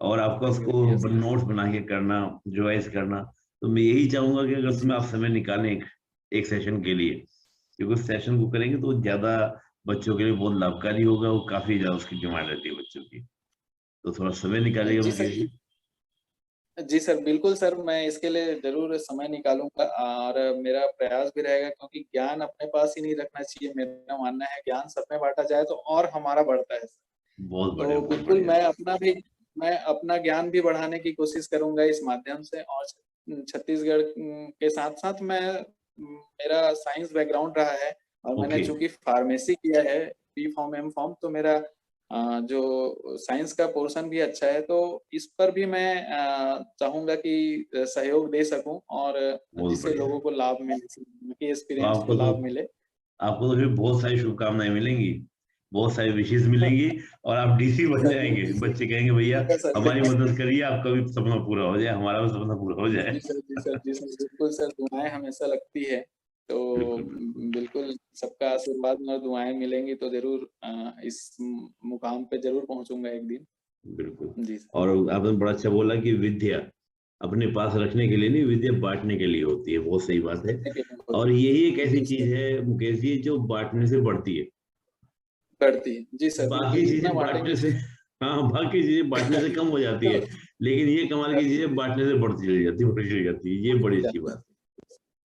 और आपका छत्तीसगढ़, यस उसको सर। नोट्स बना के करना, रिवाइज़ करना। तो मैं यही चाहूँगा कि अगर जी, उसमें आप समय निकालें एक सेशन के लिए, क्योंकि उस सेशन को करेंगे तो ज़्यादा बच्चों के लिए बहुत लाभकारी होगा, वो काफ़ी ज़्यादा उसकी डिमांड रहती है बच्चों की। तो थोड़ा समय निकालिएगा जी मुकेश जी। जी सर, बिल्कुल सर, मैं इसके लिए ज़रूर समय निकालूँगा और मेरा प्रयास भी रहेगा, क्योंकि ज्ञान अपने पास ही नहीं रखना चाहिए। मेरा मानना है ज्ञान सब में बाँटा जाए तो और हमारा बढ़ता है। बहुत बढ़िया, तो बहुत बिल्कुल बढ़िया। मैं अपना ज्ञान भी बढ़ाने की कोशिश करूँगा इस माध्यम से, और छत्तीसगढ़ के साथ-साथ मेरा साइंस बैकग्राउंड रहा है और मैंने ओके। चूँकि फार्मेसी किया है, बी फार्म, एम फार्म, तो मेरा जो साइंस का पोर्शन भी अच्छा है, तो इस पर भी मैं चाहूँगा कि सहयोग दे सकूँ और बहुत जिससे बढ़िया। लोगों को लाभ मिले, उनके तो एक्सपीरियंस को लाभ मिले। आपको तो फिर बहुत सारी शुभकामनाएं मिलेंगी, बहुत सारी विशेष मिलेंगी, और आप डीसी बन सर जाएंगे। बिल्कुल, बच्चे कहेंगे भैया ठीक है हमारी सर। मदद करिए, आपका भी सपना पूरा हो जाए, हमारा भी सपना पूरा हो जाए। जी सर, जी सर, जी सर, बिल्कुल सर, दुआएँ हमेशा लगती है, तो बिल्कुल बिल्कुल बिल्कुल सबका आशीर्वाद और दुआएँ मिलेंगी तो ज़रूर इस मुकाम पे ज़रूर पहुँचूँगा एक दिन। बिल्कुल। जी सर। और आपने बड़ा अच्छा बोला कि विद्या अपने पास रखने के लिए नहीं, विद्या बांटने के लिए होती है। बहुत सही बात है। और यही एक ऐसी जी सर, चीज है मुकेश जी जो बांटने से बढ़ती है। बढ़ती है। जी सर, बिल्कुल, बाकी जितना चीजें बांटने बाँटेंगे से, हाँ, बाकी चीजें बांटने से कम हो जाती है, लेकिन ये कमाल की चीजें बांटने से बढ़ती चली जाती है, बढ़ती चली जाती है। ये बड़ी अच्छी बात है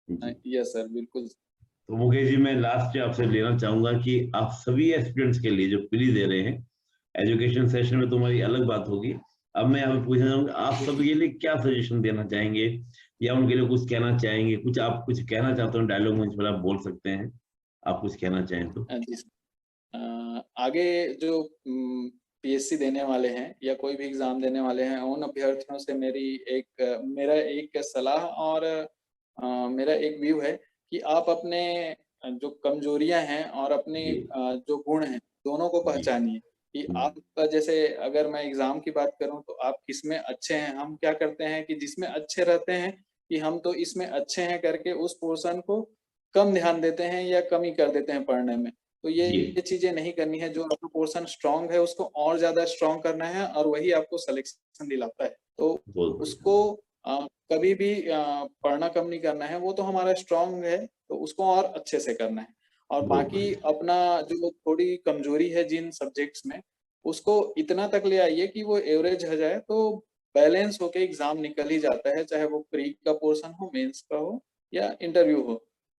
जी। यस सर, बिल्कुल। तो मुकेश जी, मैं लास्ट में आपसे लेना चाहूंगा कि आप सभी स्टूडेंट्स के लिए जो प्री दे रहे हैं, एजुकेशन सेशन में तुम्हारी अलग बात होगी। अब मैं यहाँ पे पूछना चाहूंगा, आप सभी के लिए क्या सजेशन देना चाहेंगे, या उनके लिए कुछ कहना चाहेंगे? कुछ आप कुछ कहना चाहते हो, डायलॉग मंच पर आप बोल सकते हैं, आप कुछ कहना चाहें तो। जी सर। आगे जो पीएससी देने वाले हैं या कोई भी एग्ज़ाम देने वाले हैं, उन अभ्यर्थियों से मेरा एक सलाह और मेरा एक व्यू है कि आप अपने जो कमज़ोरियाँ हैं और अपने जी जो गुण हैं, दोनों को जी। पहचानिए कि आपका, जैसे अगर मैं एग्ज़ाम की बात करूँ तो आप किसमें अच्छे हैं। हम क्या करते हैं कि जिसमें अच्छे रहते हैं कि हम तो इसमें अच्छे हैं करके उस पोर्शन को कम ध्यान देते हैं या कम ही कर देते हैं पढ़ने में। तो जी। ये चीज़ें नहीं करनी है, जो आपका पोर्शन स्ट्रॉन्ग है उसको और ज़्यादा स्ट्रॉन्ग करना है और वही आपको सिलेक्शन दिलाता है। तो बहुत बढ़िया। उसको कभी भी पढ़ना कम नहीं करना है, वो तो हमारा स्ट्रॉन्ग है, तो उसको और अच्छे से करना है। और बहुत बाकी बढ़िया। अपना जो थोड़ी कमज़ोरी है जिन सब्जेक्ट्स में, उसको इतना तक ले आइए कि वो एवरेज हो जाए, तो बैलेंस होके एग्ज़ाम निकल ही जाता है, चाहे वो प्री का पोर्शन हो, मेंस का हो या इंटरव्यू हो।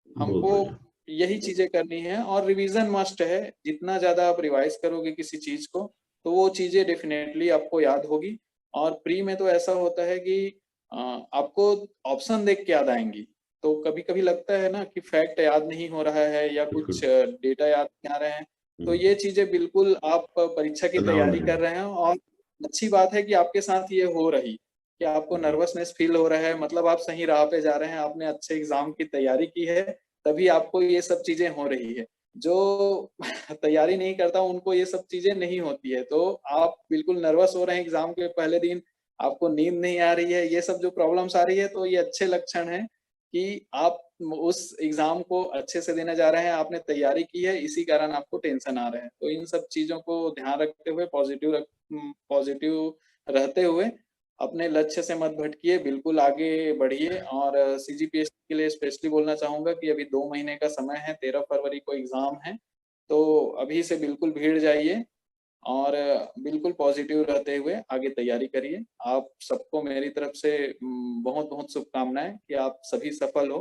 बहुत हमको बढ़िया। यही चीज़ें करनी है और रिवीज़न मस्ट है। जितना ज़्यादा आप रिवाइज़ करोगे किसी चीज़ को, तो वो चीज़ें डेफ़िनेटली आपको याद होगी। और प्री में तो ऐसा होता है कि अ, आपको ऑप्शन देख के याद आएँगी। तो कभी-कभी लगता है ना कि फैक्ट याद नहीं हो रहा है या बिल्कुल। कुछ डेटा याद नहीं आ रहे हैं। तो हम्म, ये चीज़ें बिल्कुल आप परीक्षा की तनाव तैयारी में है। कर रहे हैं और अच्छी बात है कि आपके साथ ये हो रही, कि आपको जी। नर्वसनेस फ़ील हो रहा है, मतलब आप सही राह पे जा रहे हैं, आपने अच्छे एग्ज़ाम की तैयारी की है, तभी आपको ये सब चीज़ें हो रही है। जो तैयारी नहीं करता उनको ये सब चीज़ें नहीं होती है। तो आप बिल्कुल नर्वस हो रहे हैं एग्ज़ाम के पहले दिन, आपको नींद नहीं आ रही है, ये सब जो प्रॉब्लम्स आ रही है, तो ये अच्छे लक्षण हैं कि आप उस एग्ज़ाम को अच्छे से देने जा रहे हैं, आपने तैयारी की है, इसी कारण आपको टेंशन आ रहा है। तो इन सब चीज़ों को ध्यान रखते हुए पॉज़िटिव रहते हुए अपने लक्ष्य से मत भटकिए, बिल्कुल आगे बढ़िए। और सीजीपीएससी के लिए स्पेशली बोलना चाहूँगा कि अभी 2 महीने का समय है, 13 फरवरी को एग्ज़ाम है, तो अभी से बिल्कुल भीड़ जाइए और बिल्कुल पॉज़िटिव रहते हुए आगे तैयारी करिए। आप सबको मेरी तरफ से बहुत-बहुत शुभकामनाएँ कि आप सभी सफल हो।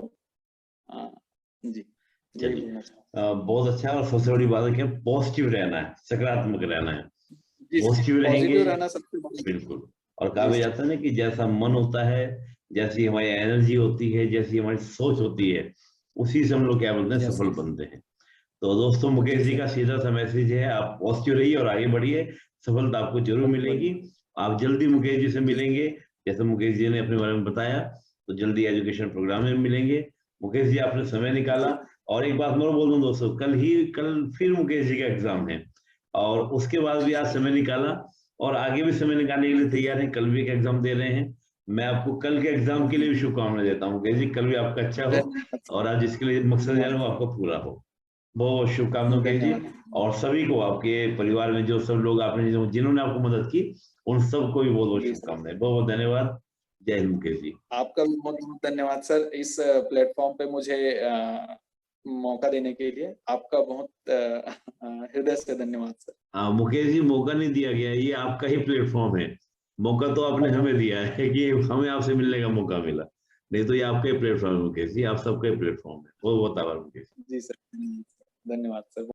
अ, जी, यही चलिए, बोलना चाहूँगा। बहुत अच्छा। और सबसे बड़ी बात है कि पॉजिटिव रहना है, सकारात्मक रहना है। जी सर, पॉजिटिव रहेंगे। पॉज़िटिव रहना सबसे बड़ी। बिल्कुल। और कहा जी भी सर, जाता है ना कि जैसा मन होता है, जैसी हमारी एनर्जी होती है, जैसी हमारी सोच होती है, उसी से हम लोग क्या बोलते हैं, यस सफल सर। बनते हैं। तो दोस्तों, मुकेश जी जी सर, का सीधा सा मैसेज है, आप पॉजिटिव रहिए और आगे बढ़िए, सफलता आपको जरूर आगे मिलेगी। बढ़िए। आप जल्दी मुकेश जी से जी सर, मिलेंगे, जैसे मुकेश जी ने अपने बारे में बताया, तो जल्दी एजुकेशन प्रोग्राम में मिलेंगे। मुकेश जी, आपने समय निकाला। जी, और एक बात मैं और बोल दूं दोस्तों, कल फिर मुकेश जी का एग्जाम है, और उसके बाद भी जी आज सर। समय निकाला, और आगे भी समय निकालने के लिए जी तैयार सर। हैं। कल भी एक एग्जाम दे रहे हैं। मैं आपको कल के एग्जाम के लिए जी, भी शुभकामनाएं देता हूँ मुकेश जी, कल भी आपका अच्छा हो, धन्यवाद सर, और आज जिसके लिए मकसद जाना हो धन्यवाद, आपका पूरा हो। बहुत बहुत शुभकामनाएं मुकेश जी। धन्यवाद। और सभी को, आपके परिवार में जो सब लोग आपने जिन्होंने आपको मदद की, उन सबको भी बहुत बहुत जी सर। शुभकामनाएं। बहुत बहुत धन्यवाद। जय हिंद मुकेश जी। आपका भी बहुत-बहुत धन्यवाद सर, इस प्लेटफ़ॉर्म पे मुझे मौका देने के लिए आपका बहुत हृदय से धन्यवाद सर। मुकेश जी, मौका नहीं दिया गया, ये आपका ही प्लेटफॉर्म है। मौका तो आपने हमें दिया है कि हमें आपसे मिलने का मौका मिला, नहीं तो ये आपका ही प्लेटफॉर्म है मुकेश जी, आप सबका ही प्लेटफॉर्म है। बहुत बहुत आभार मुकेश। जी सर, धन्यवाद सर।